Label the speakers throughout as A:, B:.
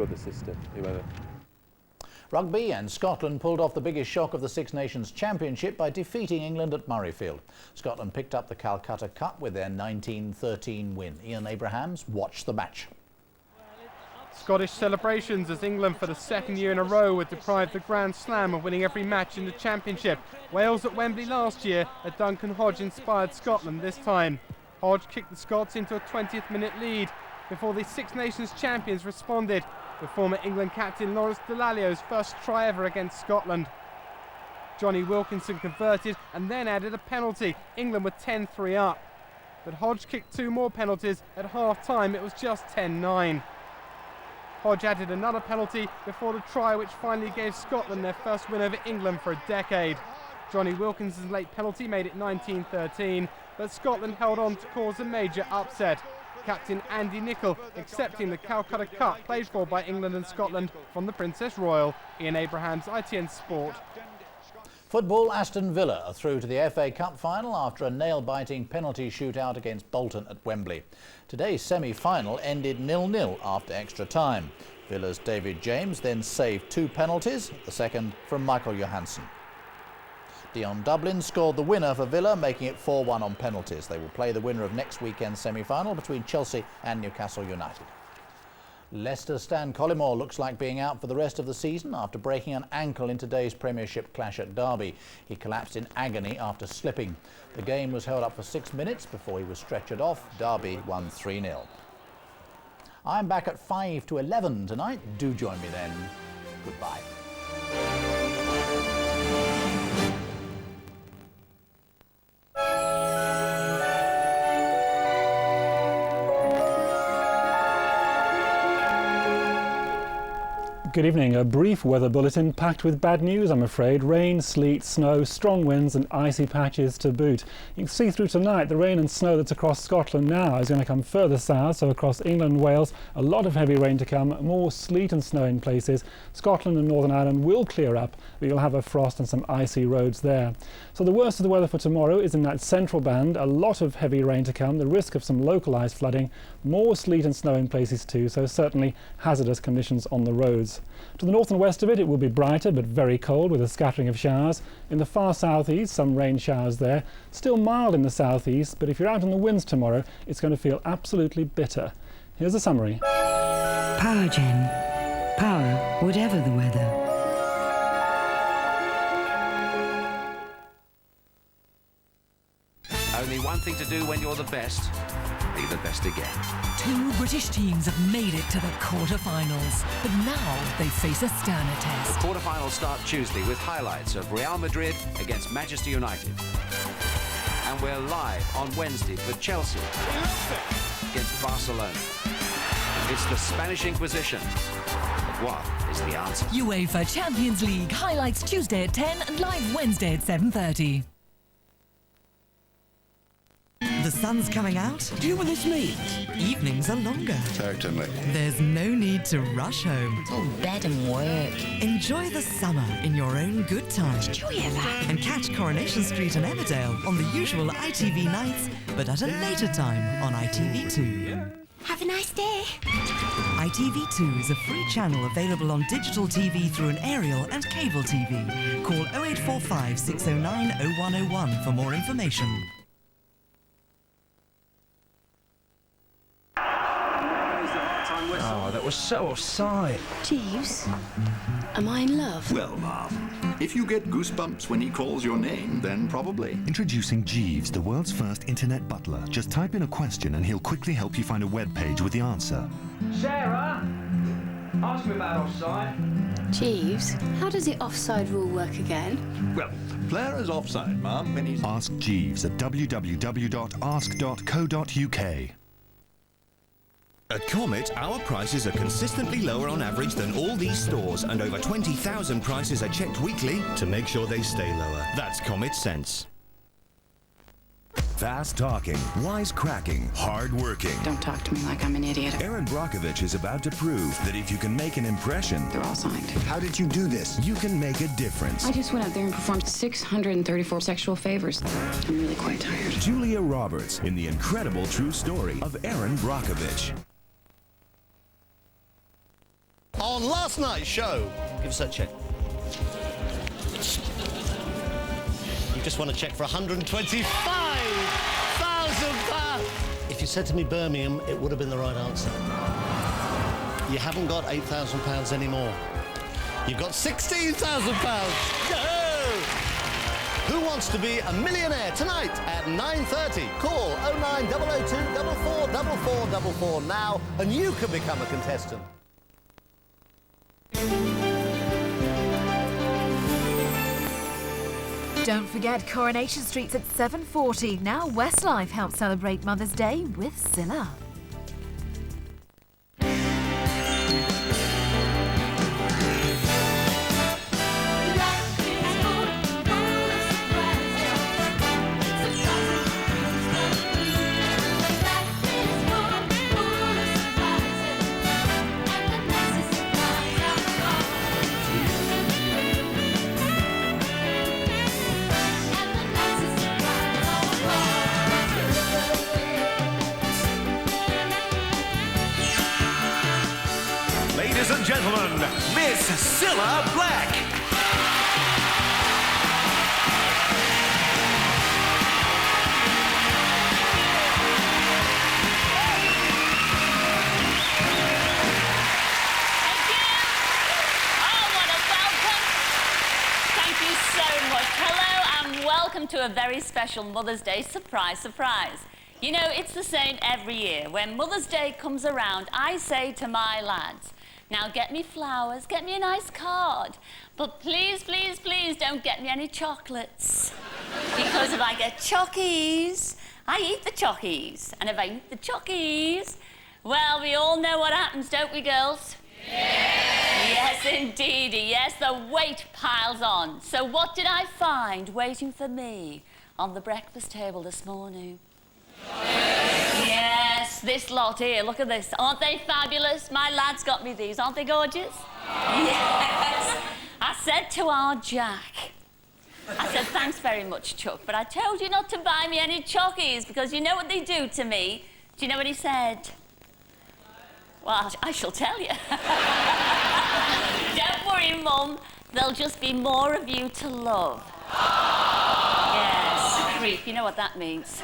A: through the system, whoever.
B: Rugby, and Scotland pulled off the biggest shock of the Six Nations Championship by defeating England at Murrayfield. Scotland picked up the Calcutta Cup with their 1913 win. Ian Abrahams watched the match.
C: Scottish celebrations as England for the second year in a row were deprived the Grand Slam of winning every match in the Championship. Wales at Wembley last year, a Duncan Hodge-inspired Scotland this time. Hodge kicked the Scots into a 20th minute lead before the Six Nations champions responded with former England captain Lawrence Dallaglio's first try ever against Scotland. Johnny Wilkinson converted and then added a penalty. England were 10-3 up. But Hodge kicked two more penalties at half-time. It was just 10-9. Hodge added another penalty before the try which finally gave Scotland their first win over England for a decade. Johnny Wilkinson's late penalty made it 19-13, but Scotland held on to cause a major upset. Captain Andy Nicol accepting the Calcutta Cup played for by England and Scotland from the Princess Royal. Ian Abrahams, ITN Sport.
B: Football, Aston Villa are through to the FA Cup final after a nail-biting penalty shootout against Bolton at Wembley. Today's semi-final ended 0-0 after extra time. Villa's David James then saved two penalties, the second from Michael Johansson. Dion Dublin scored the winner for Villa, making it 4-1 on penalties. They will play the winner of next weekend's semi-final between Chelsea and Newcastle United. Leicester's Stan Collymore looks like being out for the rest of the season after breaking an ankle in today's Premiership clash at Derby. He collapsed in agony after slipping. The game was held up for 6 minutes before he was stretchered off. Derby won 3-0. I'm back at 5 to 11 tonight. Do join me then. Goodbye.
D: Good evening. A brief weather bulletin packed with bad news, I'm afraid. Rain, sleet, snow, strong winds and icy patches to boot. You can see through tonight the rain and snow that's across Scotland now is going to come further south, so across England and Wales a lot of heavy rain to come, more sleet and snow in places. Scotland and Northern Ireland will clear up, but you'll have a frost and some icy roads there. So the worst of the weather for tomorrow is in that central band, a lot of heavy rain to come, the risk of some localised flooding, more sleet and snow in places too, so certainly hazardous conditions on the roads. To the north and west of it, it will be brighter but very cold with a scattering of showers. In the far southeast, some rain showers there. Still mild in the southeast, but if you're out on the winds tomorrow, it's going to feel absolutely bitter. Here's a summary.
E: Power Gen. Power, whatever the weather.
F: Only one thing to do when you're the best. Be the best again.
G: Two British teams have made it to the quarter-finals, but now they face a sterner test.
F: The quarter-finals start Tuesday with highlights of Real Madrid against Manchester United. And we're live on Wednesday for Chelsea against Barcelona. It's the Spanish Inquisition. But what is the answer?
G: UEFA Champions League highlights Tuesday at 10 and live Wednesday at 7:30.
H: The sun's coming out.
I: Do you know what this means?
H: Evenings are longer.
I: Certainly.
H: There's no need to rush home.
E: Oh, bed and work.
H: Enjoy the summer in your own good time.
E: Did you hear that?
H: And catch Coronation Street and Emmerdale on the usual ITV nights, but at a later time on ITV2.
E: Have a nice day.
H: ITV2 is a free channel available on digital TV through an aerial and cable TV. Call 0845 609 0101 for more information.
I: Oh, that was so offside.
E: Jeeves, am I in love?
J: Well, Marv, if you get goosebumps when he calls your name, then probably.
K: Introducing Jeeves, the world's first internet butler. Just type in a question and he'll quickly help you find a web page with the answer.
L: Sarah, ask me about offside.
E: Jeeves, how does the offside rule work again?
J: Well, player is offside, Mum, when he's...
K: Ask Jeeves at www.ask.co.uk.
M: At Comet, our prices are consistently lower on average than all these stores, and over 20,000 prices are checked weekly to make sure they stay lower. That's Comet Sense.
N: Fast talking, wise-cracking, hard-working.
O: Don't talk to me like I'm an idiot.
N: Erin Brockovich is about to prove that if you can make an impression...
O: They're all signed.
N: How did you do this? You can make a difference.
O: I just went out there and performed 634 sexual favors. I'm really quite tired.
N: Julia Roberts in the incredible true story of Erin Brockovich.
A: on last night's show. Give us that check. You just want to check for £125,000. If you said to me Birmingham, it would have been the right answer. You haven't got £8,000 anymore. You've got £16,000. Who wants to be a millionaire tonight at 9:30? Call 09002 444444 now and you can become a contestant.
P: Don't forget Coronation Street's at 7:40. Now Westlife helps celebrate Mother's Day with Cilla.
N: Ladies and gentlemen, Miss Cilla Black.
Q: Welcome to a very special Mother's Day surprise, surprise. You know, it's the same every year. When Mother's Day comes around, I say to my lads, now get me flowers, get me a nice card, but please, please, please don't get me any chocolates. Because if I get chockies, I eat the chockies. And if I eat the chockies, well, we all know what happens, don't we, girls? Yes, indeedy. Yes, the weight piles on. So what did I find waiting for me on the breakfast table this morning? Yes, this lot here. Look at this. Aren't they fabulous? My lads got me these. Aren't they gorgeous? Yes. I said to our Jack, I said, thanks very much, Chuck, but I told you not to buy me any chockies because you know what they do to me. Do you know what he said? Well, I shall tell you. Don't worry, Mum. There'll just be more of you to love. Yes, creep. You know what that means.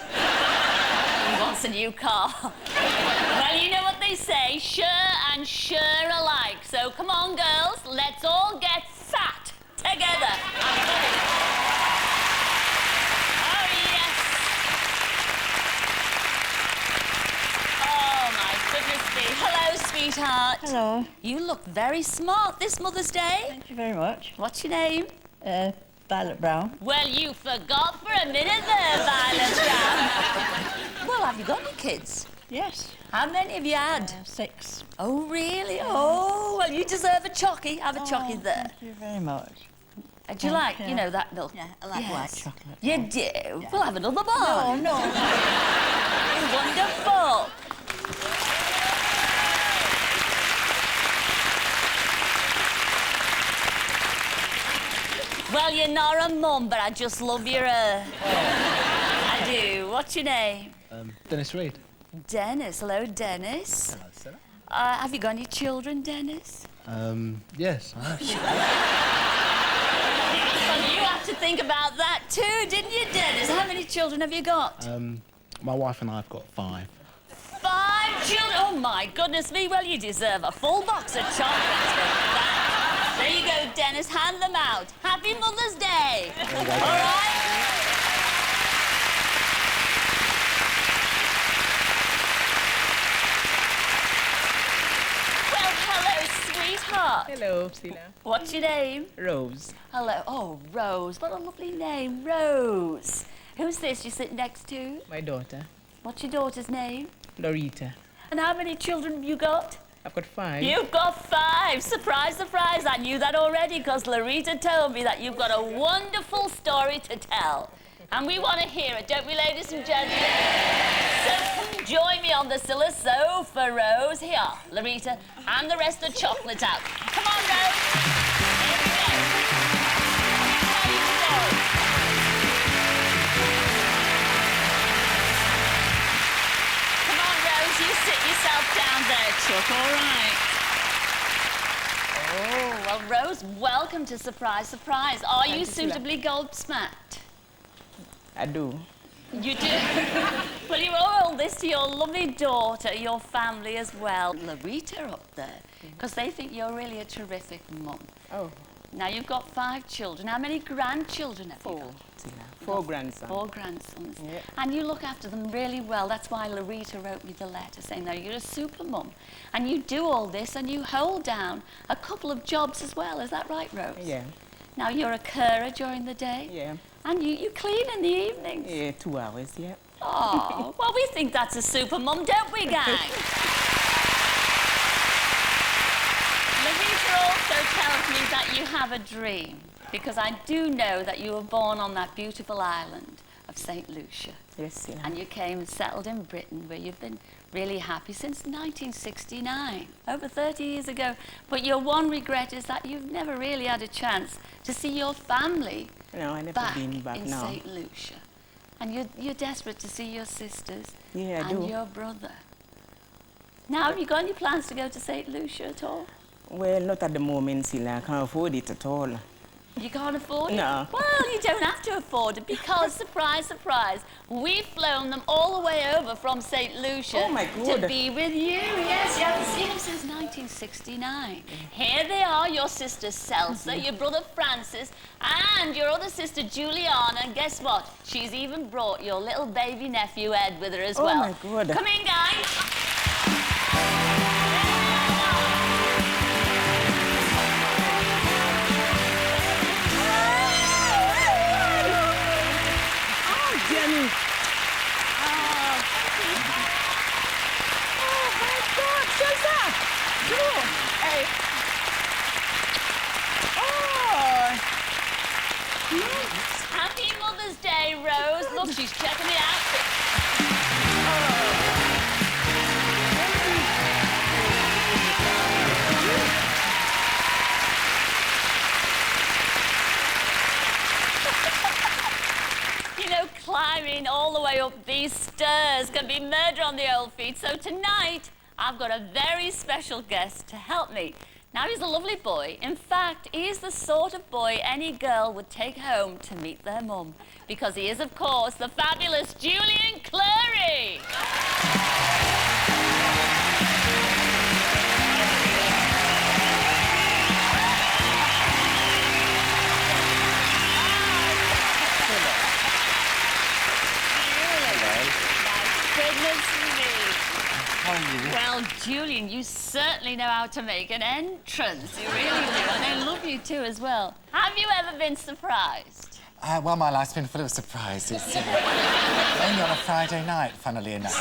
Q: He wants a new car. Well, you know what they say, sure and sure alike. So come on, girls, let's all get fat together. Hello, sweetheart.
R: Hello.
Q: You look very smart this Mother's Day.
R: Thank you very much.
Q: What's your name?
R: Violet Brown.
Q: Well, you forgot for a minute there, Violet Brown. Well, have you got any kids?
R: Yes.
Q: How many have you had?
R: 6.
Q: Oh, really? Oh, well, you deserve a chockie. Have a chockie there.
R: Thank you very much.
Q: Do you like, you know, that milk?
R: Yeah, I like white chocolate.
Q: You do? Yeah. We'll have another bar.
R: No.
Q: Wonderful. Well, you're not a mum, but I just love your I do. What's your name?
S: Dennis Reid.
Q: Dennis. Hello, Dennis.
S: Hello, Cilla.
Q: Have you got any children, Dennis?
S: Yes, I have.
Q: Well, you have to think about that too, didn't you, Dennis? How many children have you got?
S: My wife and I have got 5.
Q: 5 children? Oh, my goodness me. Well, you deserve a full box of chocolates for that. There you go, Dennis. Hand them out. Happy Mother's Day. All right? Well, hello, sweetheart.
T: Hello, Cilla.
Q: What's your name?
T: Rose.
Q: Hello. Oh, Rose. What a lovely name, Rose. Who's this you sit next to?
T: My daughter.
Q: What's your daughter's name?
T: Loretta.
Q: And how many children have you got?
T: I've got 5.
Q: You've got 5. Surprise, surprise. I knew that already because Loretta told me that you've got a wonderful story to tell. And we want to hear it, don't we, ladies and gentlemen? So come join me on the Cilla sofa, Rose. Here, Loretta, and the rest of the chocolates out. Come on, Rose. Here we go. Come on, Rose, you sit yourself down there, Chuck, all right. well, Rose, welcome to Surprise, Surprise. Are
T: Thank
Q: you
T: you, Cilla.
Q: suitably gobsmacked?
T: I do.
Q: You do? Well, you owe all this to your lovely daughter, your family as well. Larita up there, because they think you're really a terrific mum.
T: Oh.
Q: Now, you've got 5 children. How many grandchildren have you got?
T: 4 grandsons.
Q: 4 grandsons.
T: Yeah.
Q: And you look after them really well. That's why Larita wrote me the letter saying, now, you're a super mum. And you do all this and you hold down a couple of jobs as well. Is that right, Rose?
T: Yeah.
Q: Now, you're a carer during the day?
T: Yeah.
Q: And you clean in the evenings?
T: Yeah, 2 hours, yeah.
Q: Oh, well, we think that's a super mum, don't we, gang? Larita also tells me that you have a dream, because I do know that you were born on that beautiful island of St. Lucia.
T: Yes, yeah.
Q: And you came and settled in Britain, where you've been really happy since 1969, over 30 years ago. But your one regret is that you've never really had a chance to see your family
T: No, I never
Q: back
T: been back
Q: in
T: now.
Q: St. Lucia. And you're desperate to see your sisters
T: Yeah, I
Q: and
T: do.
Q: your brother. Now, have you got any plans to go to St. Lucia at all?
T: Well, not at the moment, Cilla. I can't afford it at all.
Q: You can't afford it?
T: No.
Q: Well, you don't have to afford it because, surprise, surprise, we've flown them all the way over from St. Lucia
T: Oh, my God.
Q: to be with you. Yes, you haven't seen them since 1969. Here they are, your sister Celsa, your brother Francis, and your other sister Juliana. And guess what? She's even brought your little baby nephew Ed with her as well.
T: Oh, my God.
Q: Come in, guys.
T: Jenny!
Q: Oh, my God, Celsa! Cool. Hey. Happy Mother's Day, Rose. Look, she's checking the outfit. You know, climbing all the way up these stairs can be murder on the old feet. So tonight, I've got a very special guest to help me. Now, he's a lovely boy. In fact, he's the sort of boy any girl would take home to meet their mum. Because he is, of course, the fabulous Julian Clary. Well, Julian, you certainly know how to make an entrance. You really do. And they love you too as well. Have you ever been surprised?
U: Well, my life's been full of surprises. Only on a Friday night, funnily enough.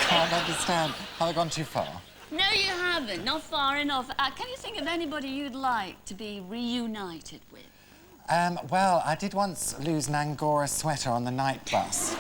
U: Can't understand. Have I gone too far?
Q: No, you haven't. Not far enough. Can you think of anybody you'd like to be reunited with?
U: Well, I did once lose an Angora sweater on the night bus.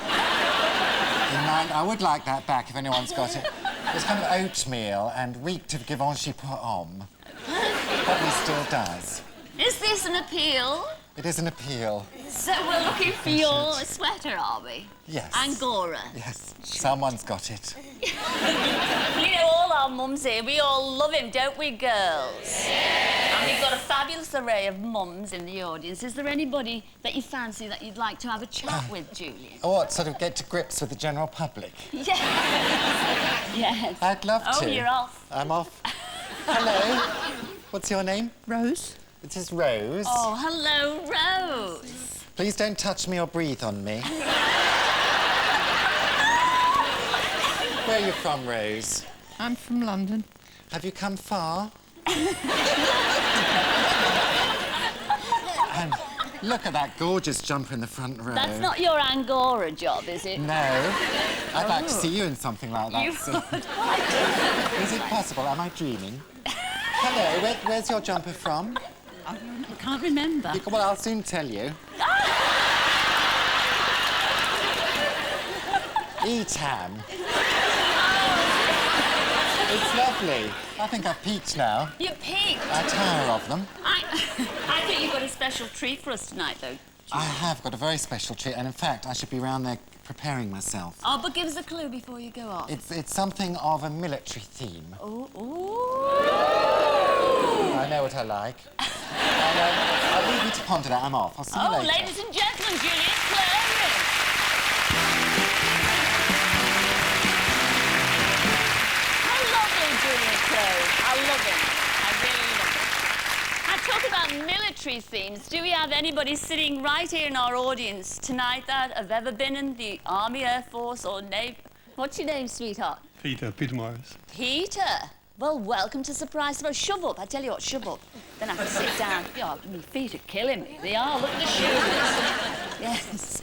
U: I would like that back if anyone's got it. It was kind of oatmeal and reeked of Givenchy pour homme. Probably still does.
Q: Is this an appeal?
U: It is an appeal.
Q: So we're looking for your sweater, are we?
U: Yes.
Q: Angora.
U: Yes, someone's got it.
Q: You know, all our mums here, we all love him, don't we, girls? And we've got a fabulous array of mums in the audience. Is there anybody that you fancy that you'd like to have a chat with, Julian?
U: Or what, sort of get to grips with the general public?
Q: Yes. Yes.
U: I'd love to.
Q: Oh, you're off.
U: I'm off. Hello. What's your name?
R: Rose.
U: It is Rose.
Q: Oh, hello, Rose.
U: Please don't touch me or breathe on me. Where are you from, Rose?
R: I'm from London.
U: Have you come far? And look at that gorgeous jumper in the front row.
Q: That's not your Angora job, is it?
U: No. I'd like to see you in something like that.
Q: You
U: would. Is it possible? Am I dreaming? Hello, where's your jumper from?
R: I can't remember.
U: Well, I'll soon tell you. Etam. It's lovely. I think I've peaked now.
Q: You peaked?
U: I tire of them.
Q: I think you've got a special treat for us tonight, though.
U: I have got a very special treat, and in fact, I should be round there preparing myself.
Q: Oh, but give us a clue before you go off.
U: It's something of a military theme.
Q: Ooh.
U: I know what her like. I'll leave you to ponder that. I'm off. I'll see you later.
Q: Ladies and gentlemen, Julian Clary. How lovely, Julian Clary. I love him. I really love him. I talk about military themes. Do we have anybody sitting right here in our audience tonight that have ever been in the Army, Air Force or Navy? What's your name, sweetheart?
C: Peter Morris.
Q: Peter. Well, welcome to Surprise Surprise. Shove up. I tell you what, shove up. Then I can sit down. Yeah, my feet are killing me. They are. Look at the shoes. Yes.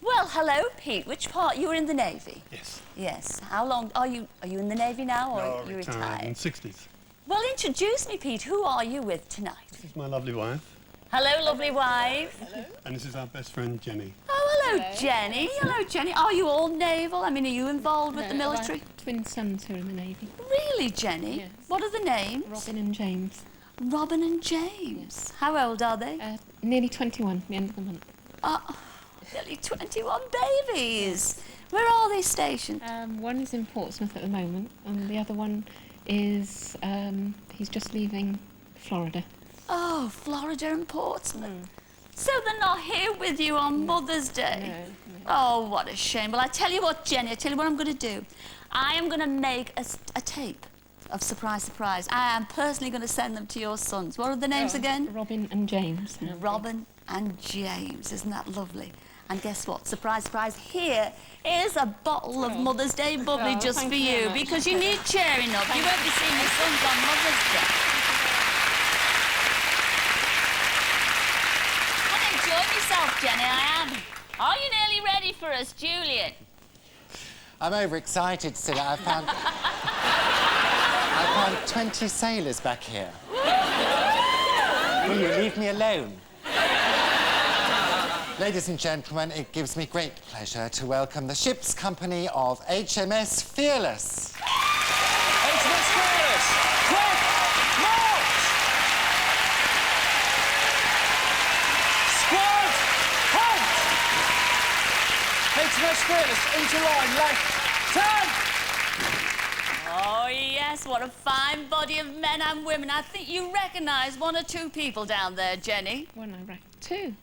Q: Well, hello, Pete. Which part? You were in the Navy?
C: Yes.
Q: Yes. How long? Are you in the Navy now, or are you retired?
C: In 60s.
Q: Well, introduce me, Pete. Who are you with tonight?
C: This is my lovely wife.
Q: Hello, lovely wife.
C: Hello. And this is our best friend, Jenny.
Q: Oh, hello, Jenny. Hello, Jenny. Are you all naval? I mean, are you involved with the military?
R: Twin sons who are in the Navy.
Q: Really, Jenny?
R: Yes.
Q: What are the names?
R: Robin and James.
Q: Robin and James. Yes. How old are they?
R: Nearly 21, the end of the month.
Q: Nearly 21 babies. Where are they stationed?
R: One is in Portsmouth at the moment, and the other one is, he's just leaving Florida.
Q: Oh, Florida and Portsmouth. So they're not here with you on Mother's Day? No. Oh, what a shame. Well, I tell you what, Jenny, I tell you what I'm going to do. I am going to make a tape of Surprise Surprise. I am personally going to send them to your sons. What are the names again?
R: Robin and James.
Q: Robin and James. Isn't that lovely? And guess what? Surprise, surprise, here is a bottle of Mother's Day bubbly just for you, because you need cheering up. You won't be seeing your sons on Mother's Day. I've enjoyed myself, Jenny, I am. Are you nearly ready for us, Julian?
U: I'm overexcited, Cilla. I found 20 sailors back here. Will you leave me alone? Ladies and gentlemen, it gives me great pleasure to welcome the ship's company of HMS Fearless.
L: HMS Fearless! Quick! March! Squad! Halt! HMS Fearless, into line, left, turn!
Q: Oh, yes, what a fine body of men and women. I think you recognise one or two people down there, Jenny.
R: One, I reckon. Two.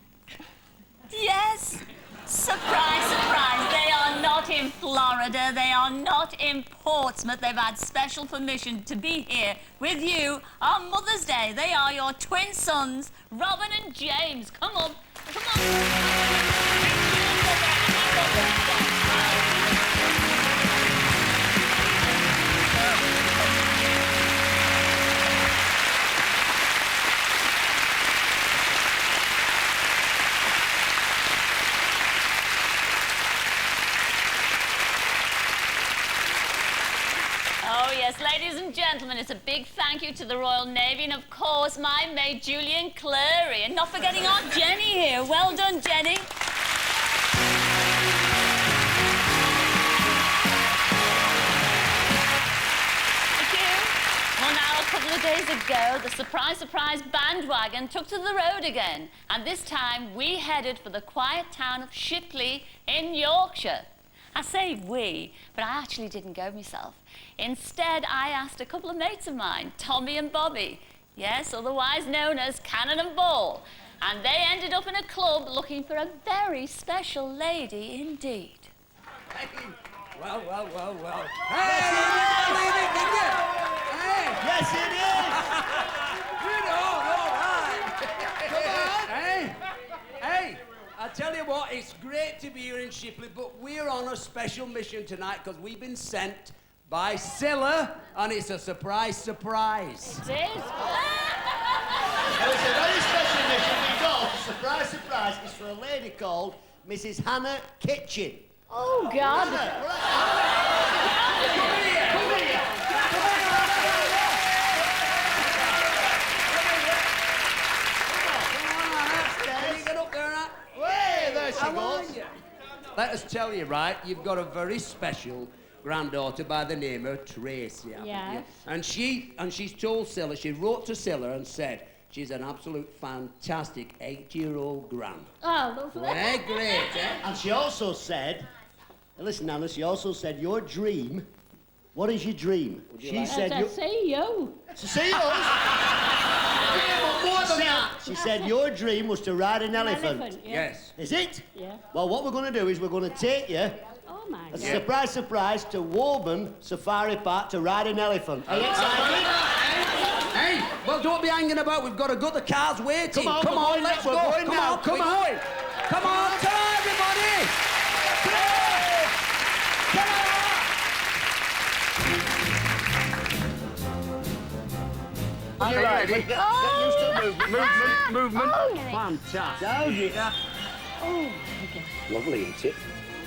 Q: Yes. Surprise, surprise. They are not in Florida. They are not in Portsmouth. They've had special permission to be here with you on Mother's Day. They are your twin sons, Robin and James. Come on. Come on. Oh, yes, ladies and gentlemen, it's a big thank you to the Royal Navy and, of course, my mate, Julian Clary. And not forgetting our Jenny here. Well done, Jenny. Thank you. Well, now, a couple of days ago, the Surprise Surprise bandwagon took to the road again. And this time, we headed for the quiet town of Shipley in Yorkshire. I say we, but I actually didn't go myself. Instead, I asked a couple of mates of mine, Tommy and Bobby, yes, otherwise known as Cannon and Ball, and they ended up in a club looking for a very special lady indeed.
L: Hey. Well. Hey! Yes, it is! Good on, all right! Hey! I tell you what, it's great to be here in Shipley, but we're on a special mission tonight because we've been sent by Cilla, and it's a surprise.
Q: It is.
L: Well, it's a very special mission we got. Surprise, it's for a lady called Mrs. Hannah Kitchen.
Q: Oh, God.
L: Come here. Get up there, Anna. Hey, there she goes. Let us tell you, right, you've got a very special granddaughter by the name of Tracy, haven't you? And she's told Cilla, she wrote to Cilla and said she's an absolute fantastic 8-year-old gran.
Q: Oh, lovely.
L: Eh, great, eh? And she also said, listen, Anna, she also said your dream. What is your dream? She said
R: to see you.
L: To see us? more than that.
B: She said your dream was to ride an elephant.
L: Yes.
B: Is it?
V: Yeah.
B: Well, what we're going to do is we're going to take you,
V: Oh, my
B: a
V: God.
B: surprise, surprise, to Woburn Safari Park to ride an elephant. Are you excited?
L: Hey, well, don't be hanging about. We've got to go. The car's waiting.
B: Come on,
L: come
B: we're
L: on,
B: going
L: let's
B: now,
L: go.
B: we're going
L: Come
B: now,
L: on, come
B: we're
L: on.
B: going.
L: Come on, come on, everybody.
B: Are you ready? Get used to the movement.
V: Movement. Oh,
B: Fantastic. Down you.
V: Oh, okay.
B: Lovely, isn't it?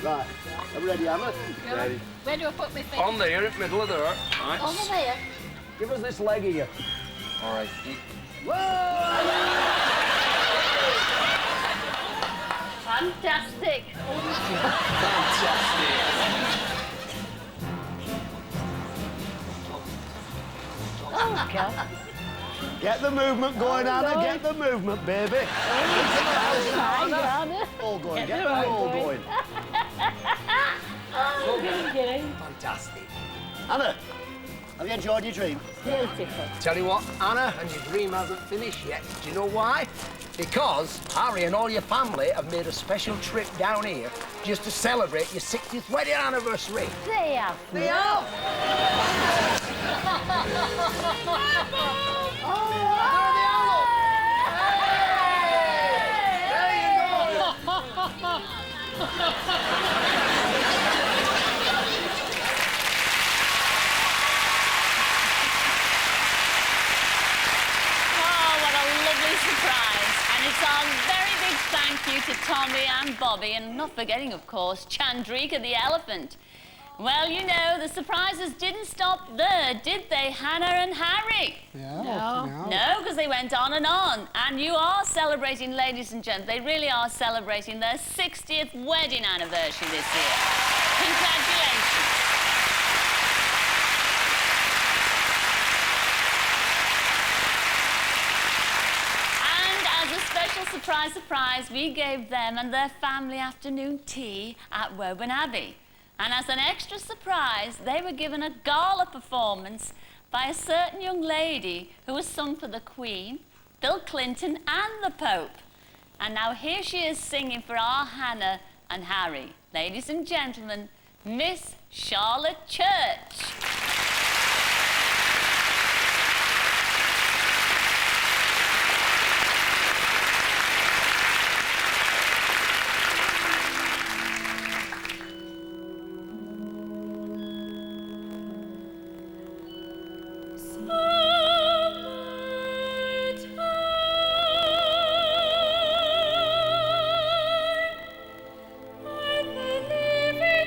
B: Right. Are we ready, Anna?
V: Ready. Where do I put my feet?
I: On there, in the middle of there. Right.
V: Over there.
I: Give us this leg here. All right.
Q: Fantastic.
V: Oh, God.
B: Get the movement going, Anna. Get the movement, baby. All going. Get them all going.
L: Fantastic.
B: Anna, have you enjoyed your dream?
V: Beautiful.
I: Tell you what, Anna, and your dream hasn't finished yet. Do you know why? Because Harry and all your family have made a special trip down here just to celebrate your 60th wedding anniversary.
V: They have.
I: They have.
Q: To Tommy and Bobby, and not forgetting, of course, Chandrika the elephant. Well, you know, the surprises didn't stop there, did they, Hannah and Harry? No, because they went on and on. And you are celebrating, ladies and gents, they really are celebrating their 60th wedding anniversary this year. Congratulations. Surprise, surprise, we gave them and their family afternoon tea at Woburn Abbey. And as an extra surprise, they were given a gala performance by a certain young lady who was sung for the Queen, Bill Clinton and the Pope. And now here she is singing for our Hannah and Harry. Ladies and gentlemen, Miss Charlotte Church.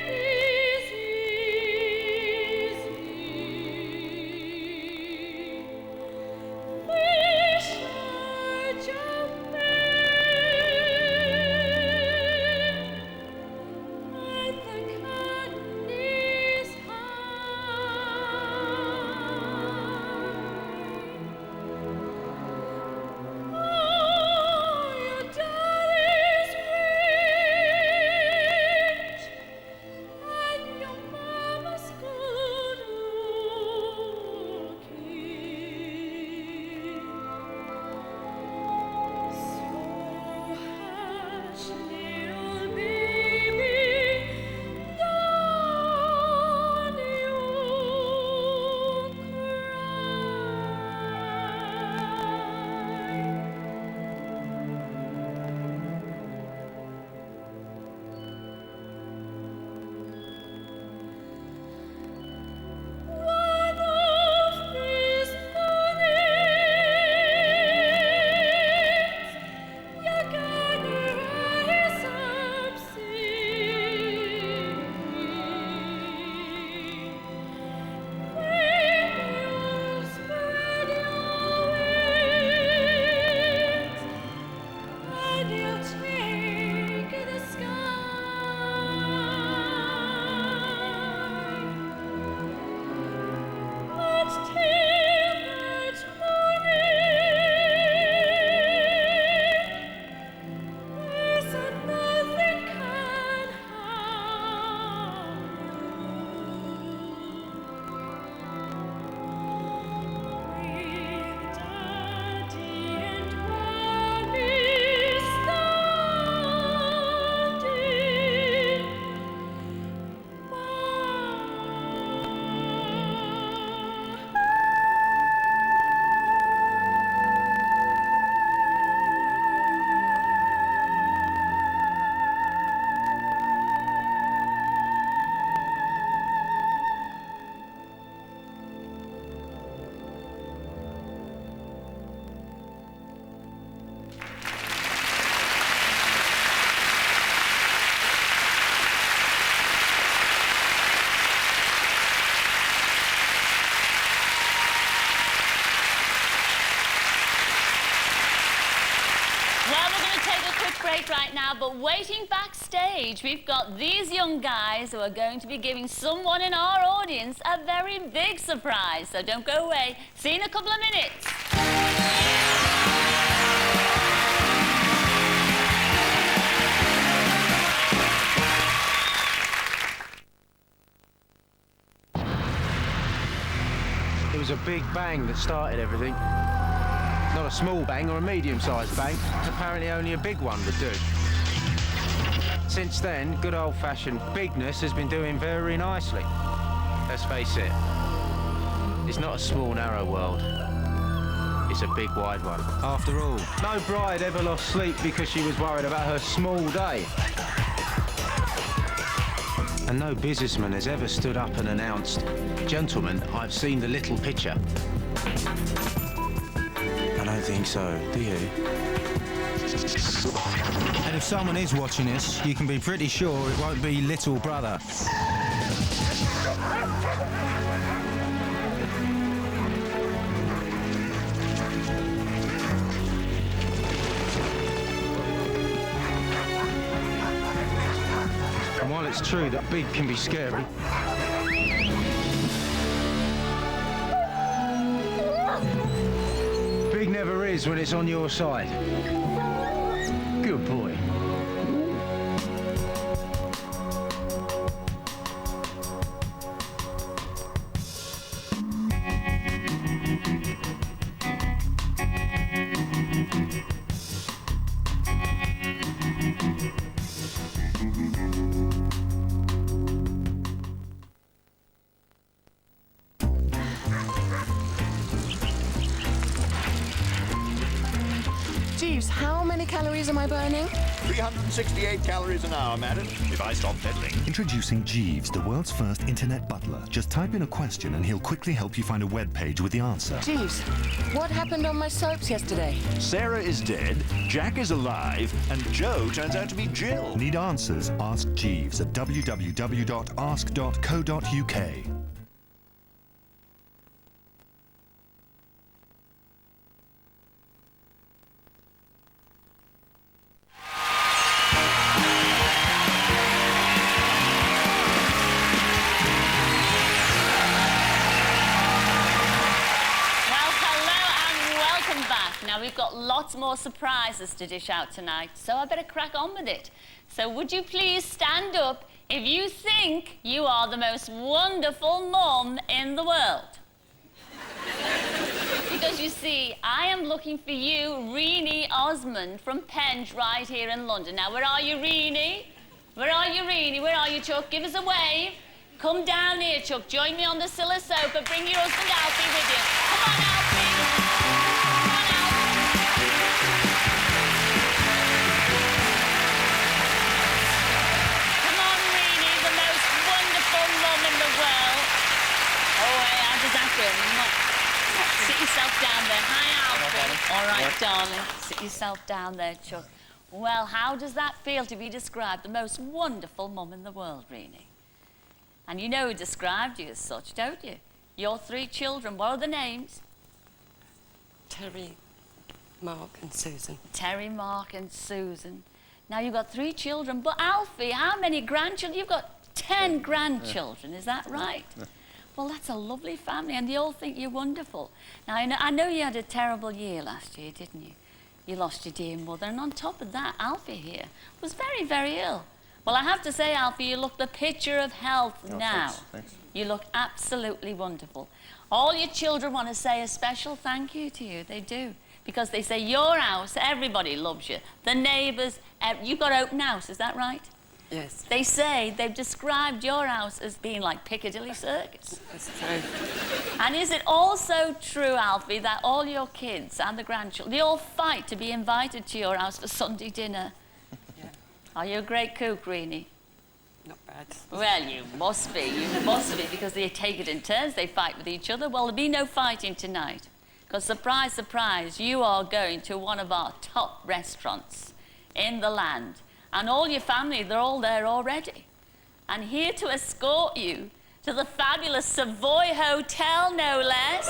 W: Easy.
Q: break right now, but waiting backstage, we've got these young guys who are going to be giving someone in our audience a very big surprise. So don't go away. See you in a couple of minutes.
D: It was a big bang that started everything. Not a small bang or a medium-sized bang. Apparently only a big one would do. Since then, good old-fashioned bigness has been doing very nicely. Let's face it, it's not a small, narrow world. It's a big, wide one. After all, no bride ever lost sleep because she was worried about her small day. And no businessman has ever stood up and announced, "Gentlemen, I've seen the little picture." I don't think so, do you? And if someone is watching us, you can be pretty sure it won't be little brother. And while it's true that big can be scary, big never is when it's on your side. Good boy.
F: Jeeves, how many calories am I burning?
J: 368 calories an hour, madam, if I stop peddling.
K: Introducing Jeeves, the world's first internet butler. Just type in a question and he'll quickly help you find a web page with the answer.
F: Jeeves, what happened on my soaps yesterday?
J: Sarah is dead, Jack is alive, and Joe turns out to be Jill.
K: Need answers? Ask Jeeves at www.ask.co.uk.
Q: Now, we've got lots more surprises to dish out tonight, so I better crack on with it. So would you please stand up if you think you are the most wonderful mum in the world? Because you see, I am looking for you, Reenie Osmond from Penge right here in London. Now, where are you, Reenie? Where are you, Reenie? Where are you, Chuck? Give us a wave. Come down here, Chuck. Join me on the Cilla sofa. Bring your husband Alfie with you. Come on, Alfie. Sit yourself down there. Hi, Alfie. All right, darling. Sit yourself down there, Chuck. Well, how does that feel to be described the most wonderful mum in the world, Reenie? And you know who described you as such, don't you? Your 3 children. What are the names?
W: Terry, Mark and Susan.
Q: Terry, Mark and Susan. Now, you've got 3 children, but Alfie, how many grandchildren? You've got 10 grandchildren, is that right? Well, that's a lovely family, and they all think you're wonderful. Now, I know you had a terrible year last year, didn't you? You lost your dear mother, and on top of that, Alfie here was very, very ill. Well, I have to say, Alfie, you look the picture of health now.
X: Thanks.
Q: You look absolutely wonderful. All your children want to say a special thank you to you. They do. Because they say, your house, everybody loves you. The neighbours, you've got open house, is that right?
W: Yes.
Q: They say they've described your house as being like Piccadilly Circus.
W: That's true.
Q: And is it also true, Alfie, that all your kids and the grandchildren, they all fight to be invited to your house for Sunday dinner?
W: Yeah.
Q: Are you a great cook, Reenie?
W: Not bad.
Q: Well, you must be. You must be, because they take it in turns. They fight with each other. Well, there'll be no fighting tonight. Because, surprise, surprise, you are going to one of our top restaurants in the land. And all your family, they're all there already. And here to escort you to the fabulous Savoy Hotel, no less,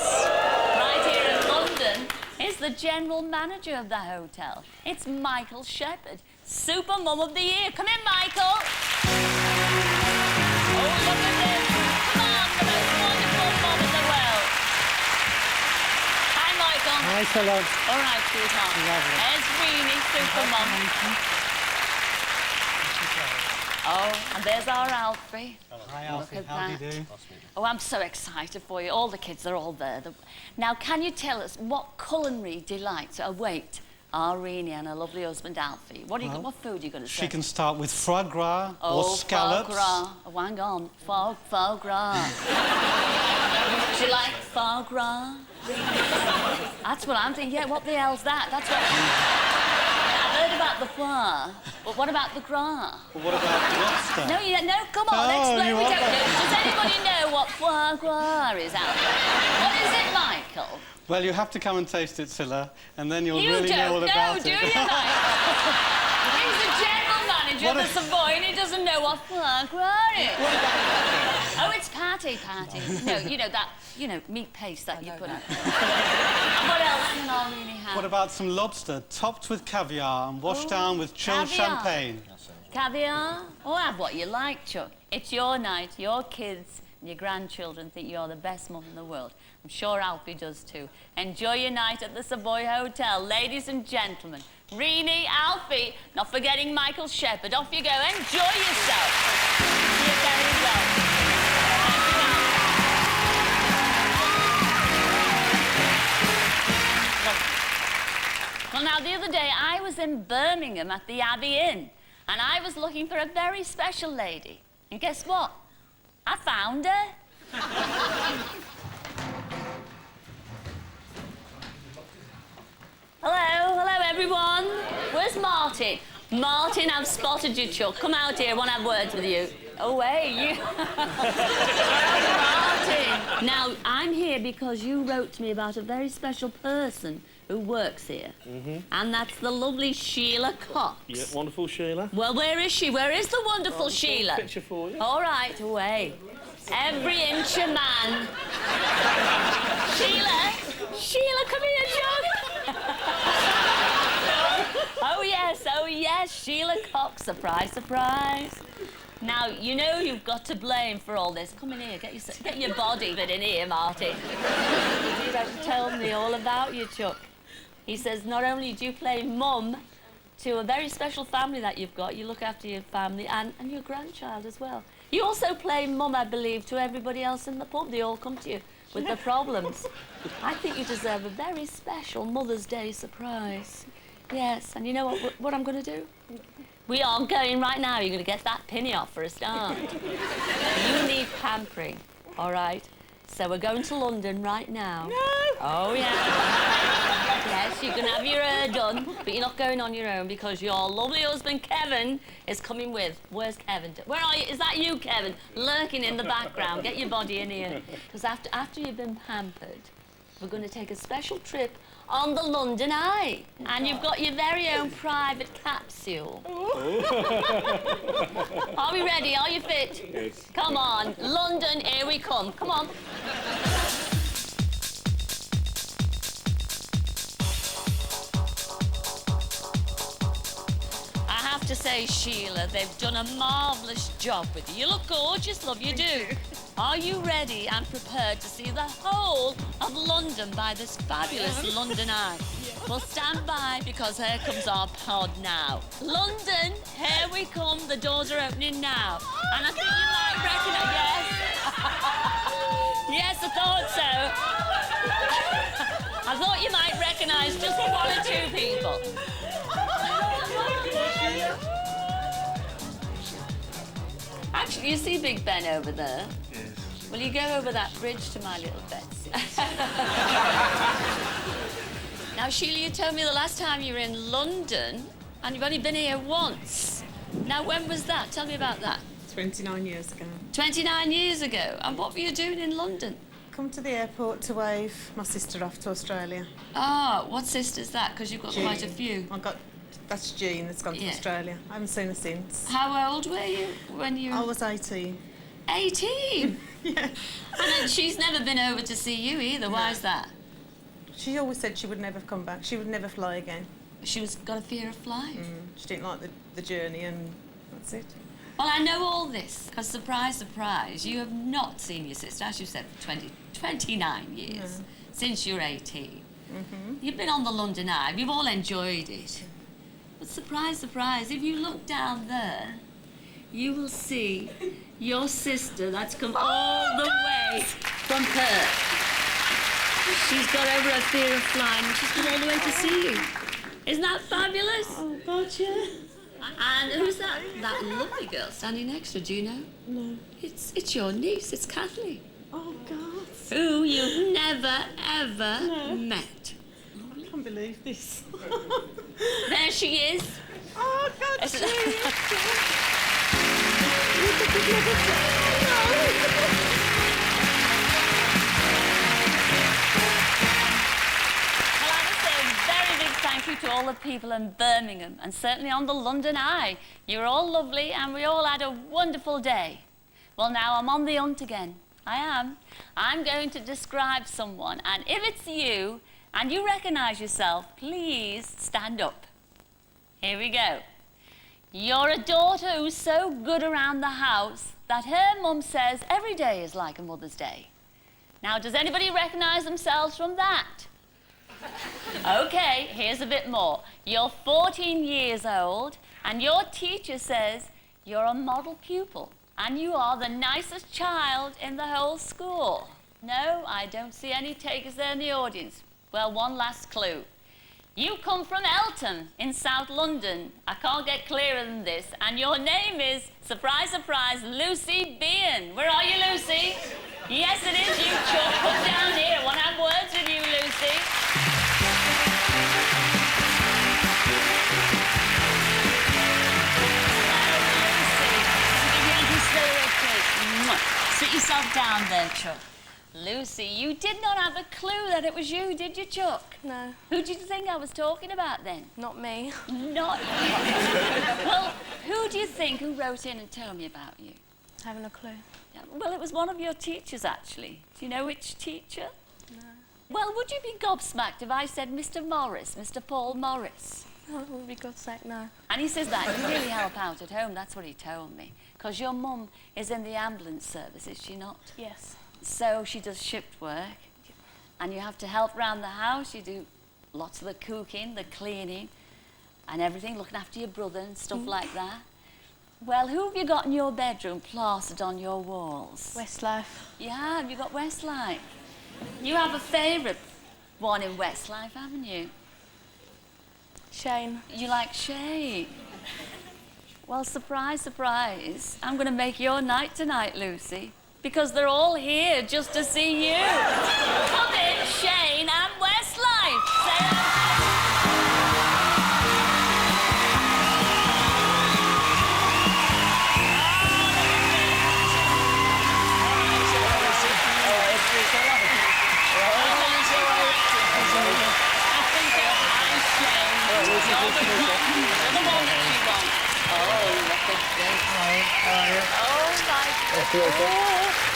Q: right here in London, is the general manager of the hotel. It's Michael Shepherd, Supermum of the Year. Come in, Michael. Oh, look at this. Come on, the most wonderful mum in the world. Hi, Michael.
E: Hi, Cilla.
Q: All right, sweetheart.
E: Lovely.
Q: There's Weenie, Supermum. Oh, and there's our Alfie.
E: Hi, Alfie.
Q: Look at
E: How do you
Q: that.
E: do?
Q: Oh, I'm so excited for you. All the kids are all there. Now, can you tell us what culinary delights await our Reenie and her lovely husband Alfie? What food are you going to say?
E: She can start with foie gras
Q: Oh,
E: or scallops.
Q: foie gras. Oh, hang on. Foie gras. Do you like foie gras? That's what I'm thinking. Yeah, what the hell's that? That's what... I heard about the foie, but what about the gras?
E: Well, what about the lobster?
Q: No, come on,
E: No,
Q: explain.
E: you
Q: We
E: want
Q: don't know. Does anybody know what foie gras is out there? What is it, Michael?
E: Well, you have to come and taste it, Cilla, and then you'll
Q: You
E: really
Q: don't
E: know all about
Q: know, do
E: it.
Q: you, Michael? He's the general manager of the Savoy and he doesn't know what foie gras is. Oh, it's patty. No, you know that, meat paste that you put in. And what else can I really have?
E: What about some lobster topped with caviar and washed down with chilled
Q: caviar.
E: champagne?
Q: Caviar? Oh, have what you like, Chuck. It's your night. Your kids and your grandchildren think you're the best mum in the world. I'm sure Alfie does too. Enjoy your night at the Savoy Hotel. Ladies and gentlemen, Reenie, Alfie, not forgetting Michael Shepherd. Off you go. Enjoy yourself. You're very welcome. Well, now, the other day, I was in Birmingham at the Abbey Inn, and I was looking for a very special lady. And guess what? I found her. Hello, everyone. Where's Martin? Martin, I've spotted you, Chuck. Come out here, I want to have words with you. Oh, hey, you. Martin. Now, I'm here because you wrote to me about a very special person who works here. And that's the lovely Sheila Cox.
G: Yeah, wonderful Sheila.
Q: Well, where is she? Where is the wonderful Sheila?
G: Picture for you.
Q: All right, away. Every inch a man. Sheila, come here, Chuck. Oh, yes, Sheila Cox. Surprise, surprise. Now, you know you've got to blame for all this. Come in here, get your body bit in here, Martin. He did have to tell me all about you, Chuck. He says not only do you play mum to a very special family that you've got, you look after your family and your grandchild as well. You also play mum, I believe, to everybody else in the pub. They all come to you with their problems. I think you deserve a very special Mother's Day surprise. Yes, and you know what I'm going to do? We are going right now. You're going to get that penny off for a start. You need pampering, all right? So we're going to London right now. No! Oh, yeah. Yes, you can have your hair done, but you're not going on your own because your lovely husband, Kevin, is coming with. Where's Kevin? Where are you? Is that you, Kevin? Lurking in the background. Get your body in here. Because after you've been pampered, we're going to take a special trip on the London Eye. And you've got your very own private capsule. Are we ready? Are you fit?
G: Yes.
Q: Come on. London, here we come. Come on. I have to say, Sheila, they've done a marvellous job with you. You look gorgeous, love, you do. Are you ready and prepared to see the whole of London by this fabulous London Eye? Well, stand by, because here comes our pod now. London, here we come. The doors are opening now. And I think you might recognise... Yes, I thought so. I thought you might recognise just one or two people. Actually, you see Big Ben over there? Yes. Will you go over that bridge to my little Betsy? Now, Sheila, you told me the last time you were in London, and you've only been here once. Now, when was that? Tell me about that.
H: 29 years ago.
Q: 29 years ago? And what were you doing in London?
H: Come to the airport to wave my sister off to Australia.
Q: Ah, what sister's that? Because you've got
H: Jean.
Q: quite a few.
H: That's Jean that's gone to Australia. I haven't seen her since.
Q: How old were you when you...
H: I was 18.
Q: 18? Yeah. And she's never been over to see you either. Why is that?
H: She always said she would never come back. She would never fly again.
Q: She was got a fear of flying.
H: She didn't like the journey, and that's it.
Q: Well, I know all this, because surprise, surprise, you have not seen your sister, as you said, for 29 years, since you're 18. You've been on the London Eye, we've all enjoyed it. But surprise, surprise, if you look down there, you will see your sister that's come all the way from Perth. She's got over her fear of flying and she's come all the way to see you. Isn't that fabulous?
H: Oh, God, yeah.
Q: And who's that? That lovely girl standing next to her, do you know?
H: No.
Q: It's your niece, it's Kathleen.
H: Oh, God.
Q: Who you've never, ever met.
H: I can't believe this.
Q: There she is.
H: Oh, God,
Q: Thank you to all the people in Birmingham and certainly on the London Eye. You're all lovely and we all had a wonderful day. Well, now I'm on the hunt again. I am. I'm going to describe someone, and if it's you and you recognise yourself, please stand up. Here we go. You're a daughter who's so good around the house that her mum says every day is like a Mother's Day. Now, does anybody recognise themselves from that? OK, here's a bit more. You're 14 years old and your teacher says you're a model pupil and you are the nicest child in the whole school. No, I don't see any takers there in the audience. Well, one last clue. You come from Eltham in South London. I can't get clearer than this. And your name is, surprise, surprise, Lucy Bean. Where are you, Lucy? Yes, it is you, Chuck. Come down here. I want to have words with you, Lucy. Sit yourself down there, Chuck. Lucy, you did not have a clue that it was you, did you, Chuck?
G: No.
Q: Who did you think I was talking about then?
G: Not me.
Q: Not you. Well, who do you think who wrote in and told me about you?
G: Haven't a clue.
Q: Yeah, well, it was one of your teachers, actually. Do you know which teacher?
G: No.
Q: Well, would you be gobsmacked if I said Mr. Morris, Mr. Paul Morris?
G: No, it would be gobsmacked, no.
Q: And he says that you really help out at home, that's what he told me. Because your mum is in the ambulance service, is she not?
G: Yes.
Q: So she does shift work, and you have to help around the house. You do lots of the cooking, the cleaning, and everything, looking after your brother and stuff like that. Well, who have you got in your bedroom plastered on your walls?
G: Westlife.
Q: You have, you've got Westlife. You have a favourite one in Westlife, haven't you?
G: Shane.
Q: You like Shane? Well, surprise, surprise, I'm going to make your night tonight, Lucy. Because they're all here just to see you. Come in, Shane and Westlife. Say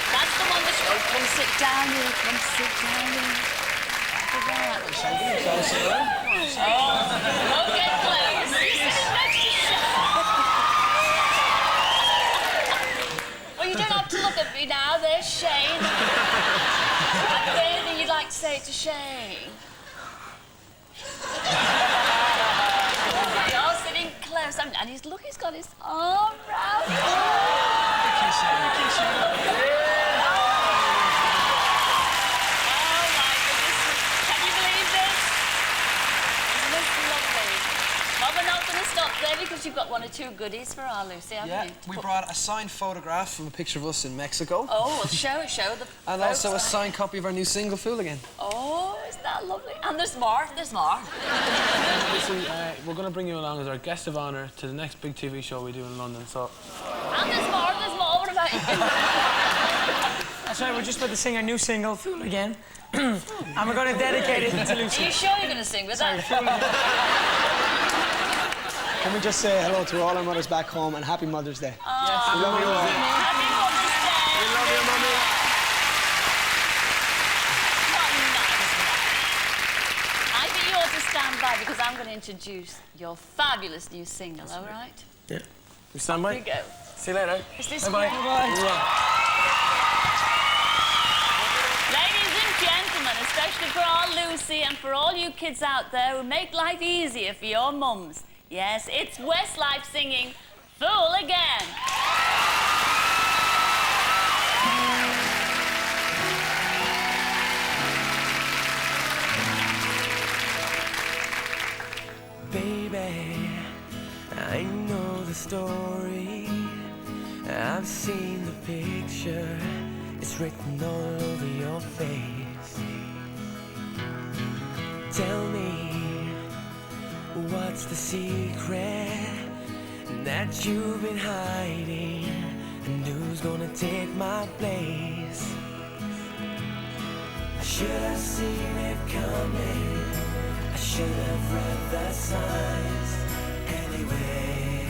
Q: that's the one that's... Oh, come sit down here. Come sit down here. Don't get close. He's sitting next to Shane. Well, you don't have to look at me now. There's Shane. Anything you'd like to say to Shane? You're sitting close. And he's got his arm round you. Because you've got one or two goodies for our Lucy, haven't you?
M: We brought a signed photograph from a picture of us in Mexico.
Q: Oh, well, show the
M: And also a signed copy of our new single, Fooligan.
Q: Oh, is that lovely? And there's more, there's more.
O: Listen, we're going to bring you along as our guest of honour to the next big TV show we do in London, so...
Q: And there's more, what about you?
X: That's right, we're just about to sing our new single, Fooligan. And we're going to dedicate it to Lucy.
Q: Are you sure you're going to sing with that?
X: Can we just say hello to all our mothers back home and happy Mother's Day?
Q: Oh, yes.
X: We love you all.
Q: Happy Mother's Day.
X: We love you, Mummy.
Q: stand by because I'm going to introduce your fabulous new single, all right?
O: Yeah. You stand by?
Q: Here we go.
O: See you later.
Q: Is this
O: Bye-bye.
Q: Ladies and gentlemen, especially for our Lucy and for all you kids out there who make life easier for your mums. Yes, it's Westlife singing Fool Again.
A: Baby, I know the story. I've seen the picture. It's written all over your face. Tell me, what's the secret that you've been hiding? And who's gonna take my place? I should have seen it coming. I should have read the signs. Anyway,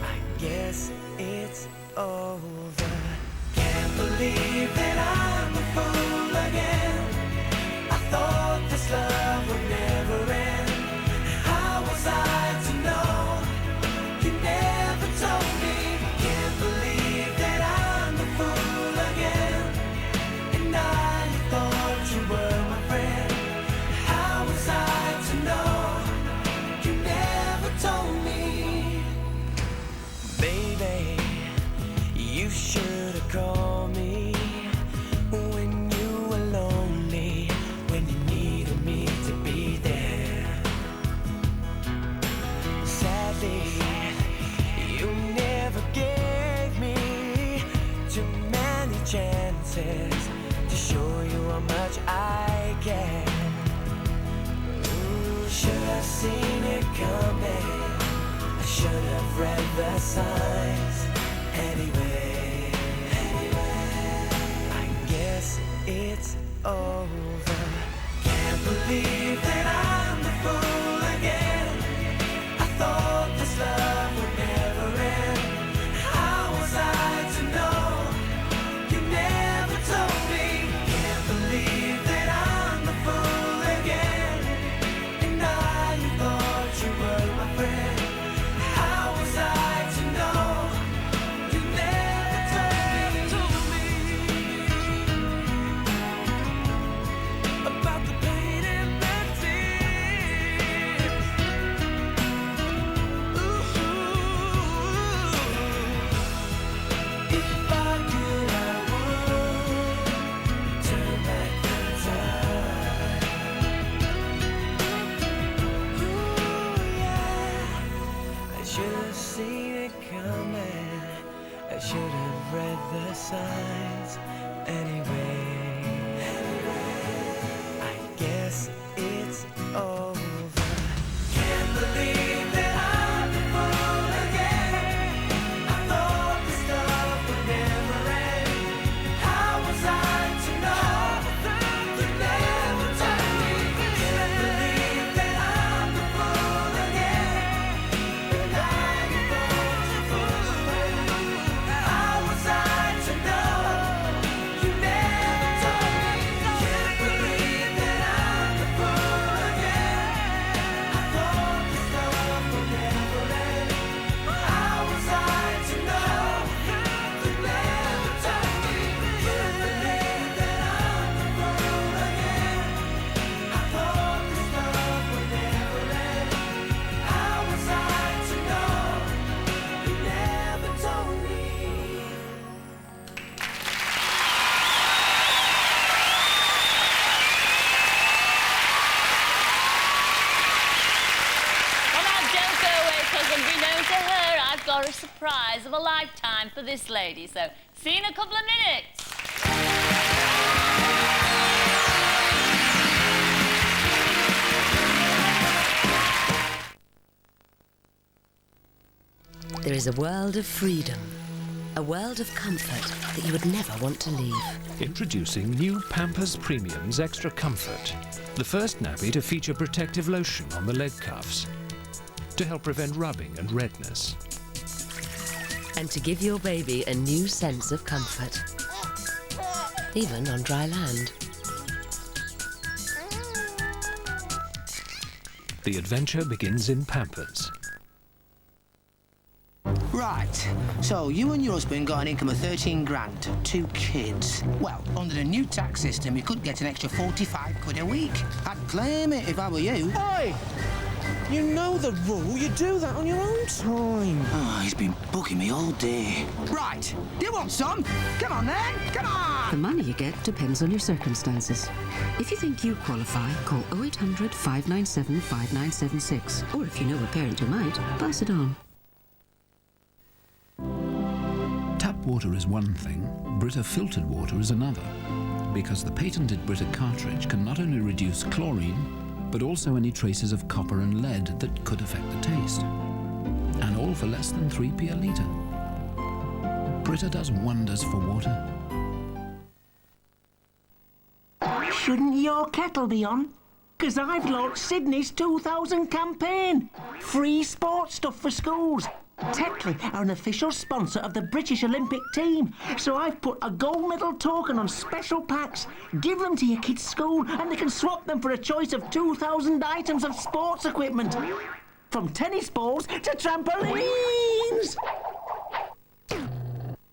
A: I guess it's over. Can't believe that I'm a fool again. I thought this love would never end. How was I to know? You never told me. Can't believe that I'm a fool again. And I thought you were my friend. How was I to know? You never told me. Baby, you should have called me when you were lonely, when you needed me to be there. Sadly, you never gave me too many chances to show you how much I care. Should have seen it coming. I should have read the signs. Anyway, I guess it's over. Can't believe that I'm the fool again. I thought this love would never end. How was I to know? You never told me. Can't believe that I'm the fool again. And I thought you were my friend. How was I to know? You never told me about the pain and the tears. Ooh, if I could, I would turn back the time. Ooh, yeah. I should have seen it coming. I should have read the signs. Anyway, I guess it's over. Can't believe that I'm the fool again. I thought this love would never end. How was I to know? You never told me. Can't believe that I'm the fool again. And I thought you fool. How was I to know? You never told me. Can't believe that I'm the fool again. I thought this love would never end. How was I to know? You never told me. Can't believe that I'm the fool again. I thought this love would never end. How was I to know? You never told me.
Q: Well, now, don't go away, because unbeknown to her, I've got a surprise of a lifetime for this lady. So, see you in a couple of minutes.
N: There is a world of freedom, a world of comfort that you would never want to leave.
P: Introducing new Pampers Premium's Extra Comfort, the first nappy to feature protective lotion on the leg cuffs to help prevent rubbing and redness.
N: And to give your baby a new sense of comfort, even on dry land.
P: The adventure begins in Pampers.
C: Right, so you and your husband got an income of 13 grand, 2 kids. Well, under the new tax system, you could get an extra 45 quid a week. I'd claim it if I were you.
S: Oi! You know the rule, you do that on your own time.
C: Oh, he's been bugging me all day. Right, do you want some? Come on then, come on!
N: The money you get depends on your circumstances. If you think you qualify, call 0800 597 5976. Or if you know a parent who might, pass it on.
T: Tap water is one thing, Brita filtered water is another. Because the patented Brita cartridge can not only reduce chlorine, but also any traces of copper and lead that could affect the taste. And all for less than 3p a litre. Brita does wonders for water.
U: Shouldn't your kettle be on? 'Cause I've launched Sydney's 2000 campaign. Free sports stuff for schools. Tetley are an official sponsor of the British Olympic team, so I've put a gold medal token on special packs. Give them to your kids' school and they can swap them for a choice of 2,000 items of sports equipment. From tennis balls to trampolines!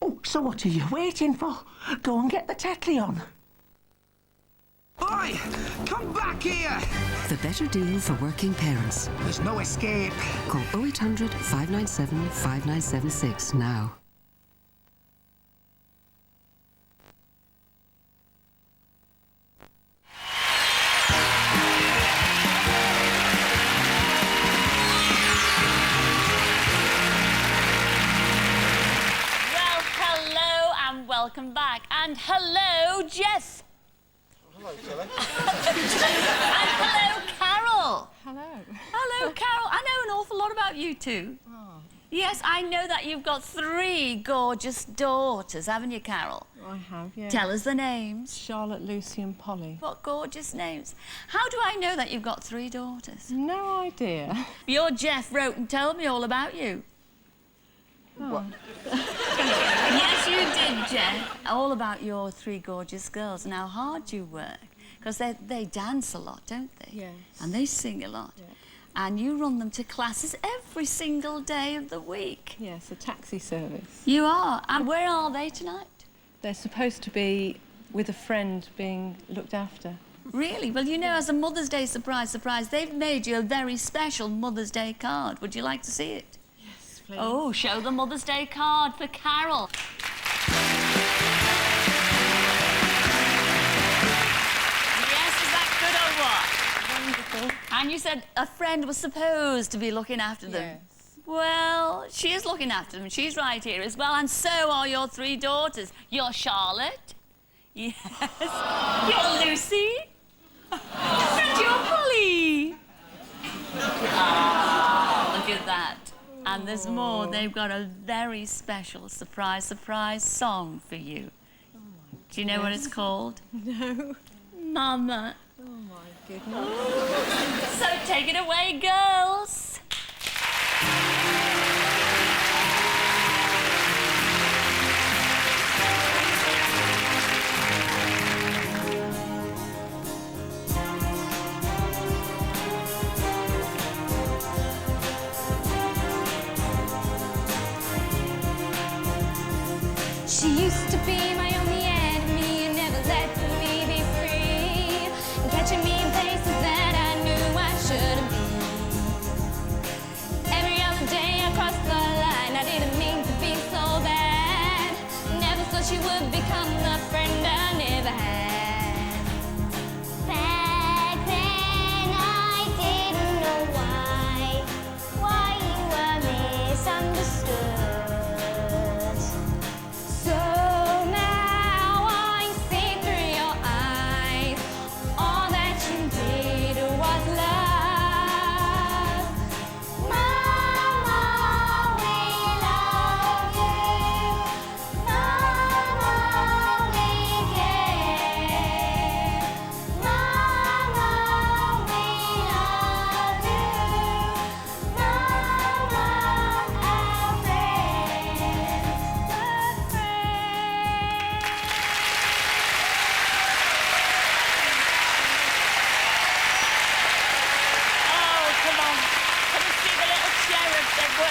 U: Oh, so what are you waiting for? Go and get the Tetley on.
C: Oi! Come back here!
N: The better deal for working parents.
C: There's no escape.
N: Call 0800 597 5976 now.
Q: Well, hello and welcome back. And hello, Jeff.
M: Hello, Cilla.
Q: And hello, Carol.
R: Hello.
Q: Hello, Carol. I know an awful lot about you two.
R: Oh.
Q: Yes, I know that you've got 3 gorgeous daughters, haven't you, Carol?
R: I have, yeah.
Q: Tell us the names.
R: Charlotte, Lucy and Polly.
Q: What gorgeous names. How do I know that you've got 3 daughters?
R: No idea.
Q: Your Jeff wrote and told me all about you.
R: What?
Q: Yes, you did, Jeff. All about your 3 gorgeous girls and how hard you work. Because they dance a lot, don't they?
R: Yes.
Q: And they sing a lot.
R: Yeah.
Q: And you run them to classes every single day of the week.
R: Yes, a taxi service.
Q: You are. And where are they tonight?
R: They're supposed to be with a friend being looked after.
Q: Really? Well, you know, as a Mother's Day surprise, they've made you a very special Mother's Day card. Would you like to see it?
R: Yes, please.
Q: Oh, show the Mother's Day card for Carol. Yes, is that good or what?
R: Wonderful.
Q: And you said a friend was supposed to be looking after them.
R: Yes.
Q: Well, she is looking after them. She's right here as well, and so are your 3 daughters. You're Charlotte. Yes. You're Lucy. And you're Polly. Oh, look at that. And there's more. They've got a very special surprise song for you. Do you know what it's called?
R: No.
Q: Mama.
R: Oh, my goodness.
Q: So take it away, girls.
Y: She used to be my only enemy and never let me be free, and catching me in places that I knew I shouldn't be. Every other day I crossed the line. I didn't mean to be so bad. Never thought she would become the friend I never had. Back then I didn't know why you were misunderstood. So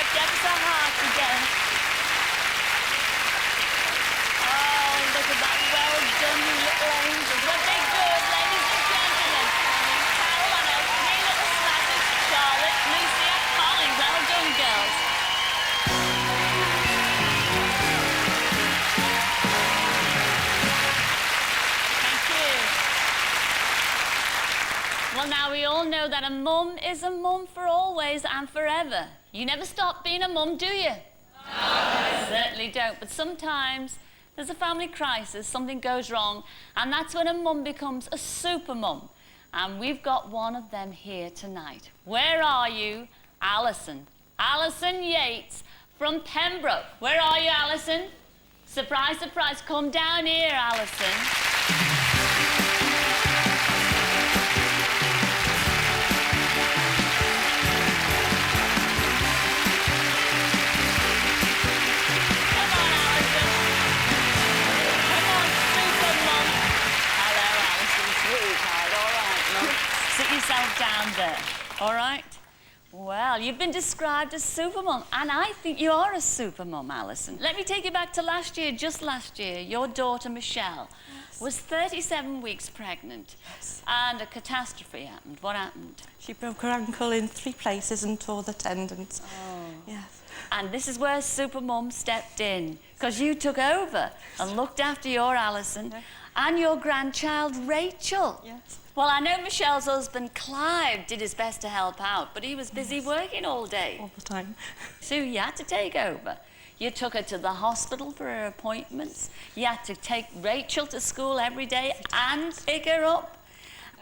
Q: worked ever so hard together. Oh, look at that. Well done, you little angels. Weren't they good, ladies and gentlemen? Carol, I know. 3 little smashes. Charlotte, Lucia, Holly. Well done, girls. Well, now we all know that a mum is a mum for always and forever. You never stop being a mum, do you? No. Certainly don't. But sometimes there's a family crisis, something goes wrong, and that's when a mum becomes a super mum. And we've got one of them here tonight. Where are you? Alison. Alison Yates from Pembroke. Where are you, Alison? Surprise, surprise. Come down here, Alison. Sit yourself down there, all right? Well, you've been described as Supermum, and I think you are a Supermum, Alison. Let me take you back to last year, just last year. Your daughter, Michelle, was 37 weeks pregnant, and a catastrophe happened. What happened?
G: She broke her ankle in 3 places and tore the tendons.
Q: Oh.
G: Yes.
Q: And this is where Supermum stepped in, because you took over and looked after your Alison and your grandchild, Rachel.
G: Yes.
Q: Well, I know Michelle's husband, Clive, did his best to help out, but he was busy working all day.
G: All the time.
Q: So you had to take over. You took her to the hospital for her appointments. You had to take Rachel to school every day and pick her up.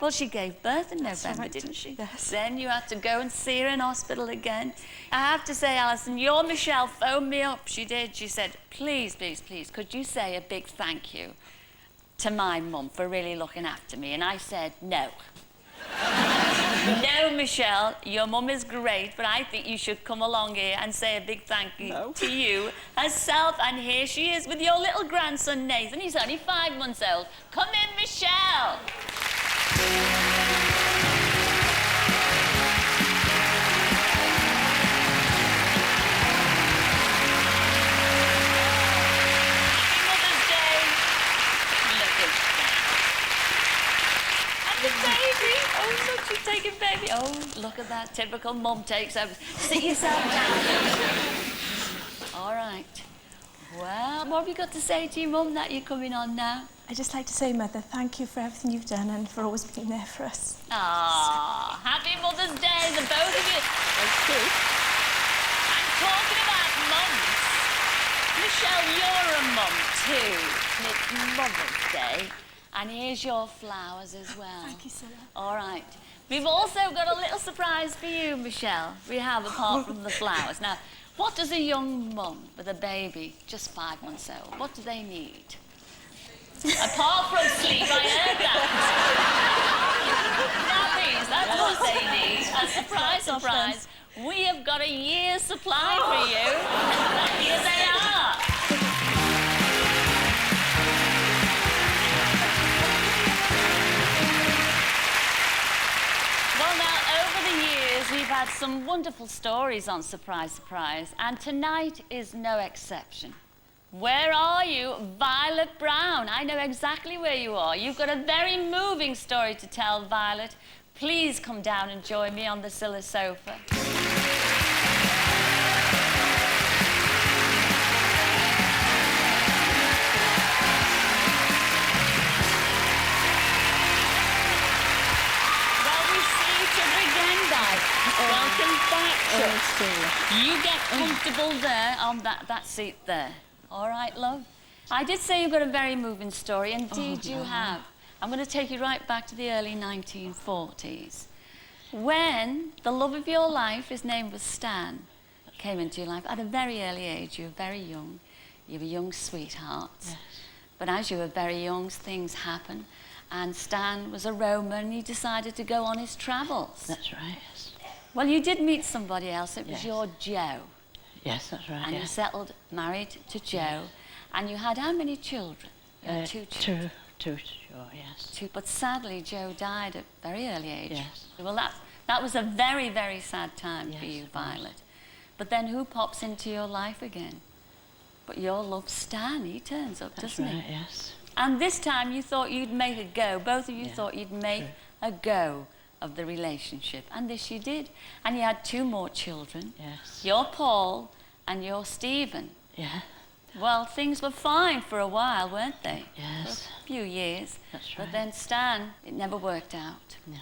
Q: Well, she gave birth in November, didn't she?
G: Yes.
Q: Then you had to go and see her in hospital again. I have to say, Alison, your Michelle phoned me up. She did. She said, please, please, please, could you say a big thank you to my mum for really looking after me? And I said, no. No, Michelle, your mum is great, but I think you should come along here and say a big thank you to you herself. And here she is with your little grandson, Nathan. He's only 5 months old. Come in, Michelle. Oh, look, she's taking baby. Oh, look at that. Typical mum takes over. Sit yourself down. All right. Well, what have you got to say to your mum that you're coming on now?
G: I'd just like to say, Mother, thank you for everything you've done and for always being there for us.
Q: Ah, happy Mother's Day, the both of you. Thank you. And talking about mums, Michelle, you're a mum too. It's Mother's Day. And here's your flowers as well.
G: Thank you, Cilla.
Q: All right. We've also got a little surprise for you, Michelle. We have, apart from the flowers. Now, what does a young mum with a baby, just 5 months old, what do they need? Apart from sleep, I heard that. Nappies, that's what they need. And surprise, surprise, we have got a year's supply for you. And here they are. Well, now, over the years, we've had some wonderful stories on Surprise, Surprise, and tonight is no exception. Where are you, Violet Brown? I know exactly where you are. You've got a very moving story to tell, Violet. Please come down and join me on the Cilla sofa. Welcome back. You get comfortable there on that seat there. All right, love? I did say you've got a very moving story. Indeed, you have. I'm going to take you right back to the early 1940s, when the love of your life, his name was Stan, came into your life at a very early age. You were very young. You were young sweethearts. Yes. But as you were very young, things happen. And Stan was a roamer, and he decided to go on his travels.
B: That's right, yes.
Q: Well, you did meet somebody else. It was your Joe.
B: Yes, that's right.
Q: And you settled, married to Joe. And you had how many children? You had 2 children.
B: Two, sure, yes.
Q: 2. But sadly, Joe died at a very early age.
B: Yes.
Q: Well, that was a very, very sad time for you, Violet. But then who pops into your life again? But your love, Stan, he turns up, doesn't he?
B: That's right, yes.
Q: And this time you thought you'd make a go. Both of you thought you'd make a go of the relationship. And this you did. And you had 2 more children.
B: Yes.
Q: Your Paul and your Stephen.
B: Yeah.
Q: Well, things were fine for a while, weren't they?
B: Yes.
Q: For a few years.
B: That's right.
Q: But then Stan, it never worked out.
B: No.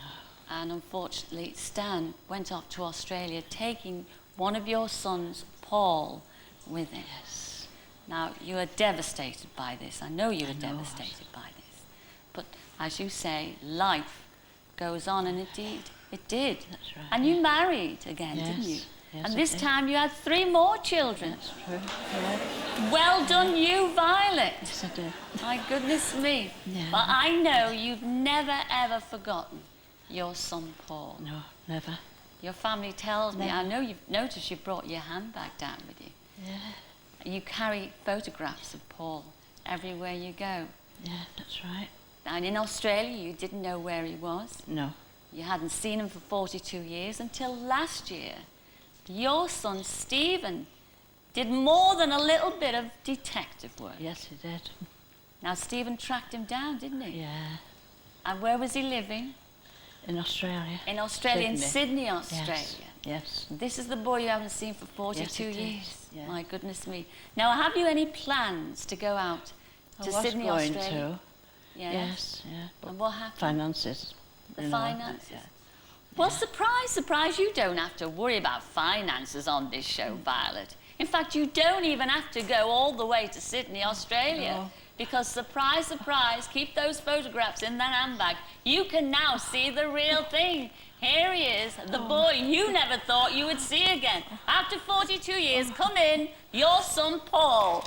Q: And unfortunately, Stan went off to Australia, taking one of your sons, Paul, with him.
B: Yes.
Q: Now, you were devastated by this. I know you were devastated by this. But as you say, life goes on, and indeed, it did.
B: That's right.
Q: And you married again, didn't you?
B: Yes,
Q: and
B: I
Q: this
B: did.
Q: time you had 3 more children.
B: That's true. Yeah.
Q: Well done you, Violet.
B: Yes, I did.
Q: My goodness me.
B: Yeah.
Q: But I know you've never, ever forgotten your son, Paul.
B: No, never.
Q: Your family tells me,
B: Never.
Q: I know you've noticed you brought your handbag down with you.
B: Yeah.
Q: You carry photographs of Paul everywhere you go.
B: Yeah, that's right.
Q: And in Australia, you didn't know where he was.
B: No.
Q: You hadn't seen him for 42 years until last year. Your son, Stephen, did more than a little bit of detective work.
B: Yes, he did.
Q: Now, Stephen tracked him down, didn't he?
B: Yeah.
Q: And where was he living?
B: In Australia.
Q: In Australia, in Sydney,
B: Yes.
Q: Australia.
B: Yes.
Q: This is the boy you haven't seen for 42
B: Yes, it
Q: years.
B: is, yeah.
Q: My goodness me. Now, have you any plans to go out to
B: I was
Q: Sydney,
B: going
Q: Australia?
B: to. Yes, yeah.
Q: And what happened?
B: Finances.
Q: The
B: you know,
Q: finances?
B: yeah.
Q: Well, surprise, surprise, you don't have to worry about finances on this show, Violet. In fact, you don't even have to go all the way to Sydney, Australia.
B: No.
Q: Because, surprise, surprise, keep those photographs in that handbag. You can now see the real thing. Here he is, the boy you never thought you would see again. After 42 years, come in, your son, Paul.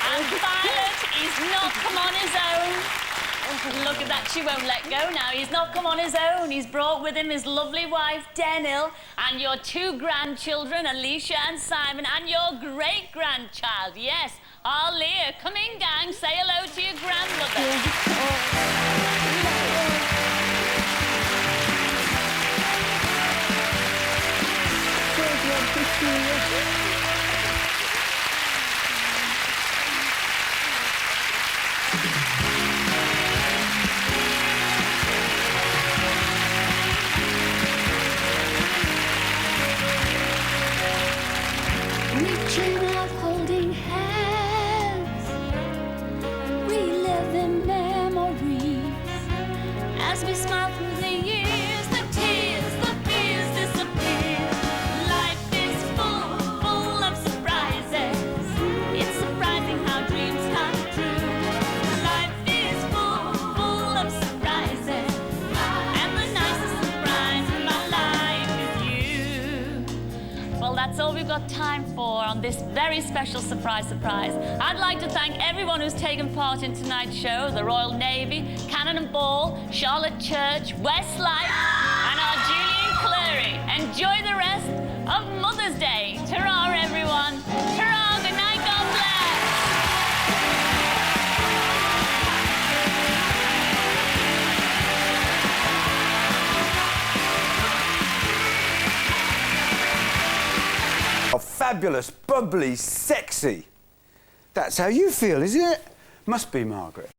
Q: And Violet, he's not come on his own. Look at that, she won't let go now. He's not come on his own. He's brought with him his lovely wife, Denil, and your 2 grandchildren, Alicia and Simon, and your great-grandchild. Yes, our Leah. Come in, gang, say hello to your grandmother.
Y: We dream of holding hands, reliving memories as we smile through the years. The tears, the fears disappear. Life is full of surprises. It's surprising how dreams come true. Life is full of surprises, and the nicest surprise in my life is you.
Q: Well, that's all we've got time for on this very special surprise. I'd like to thank everyone who's taken part in tonight's show, the Royal Navy, Cannon and Ball, Charlotte Church, Westlife, and our Julian Clary. Enjoy the rest of Mother's Day. Ta-ra, everyone. Ta-ra, good night, God bless.
D: Oh, fabulous, bubbly, sexy. That's how you feel, isn't it? Must be, Margaret.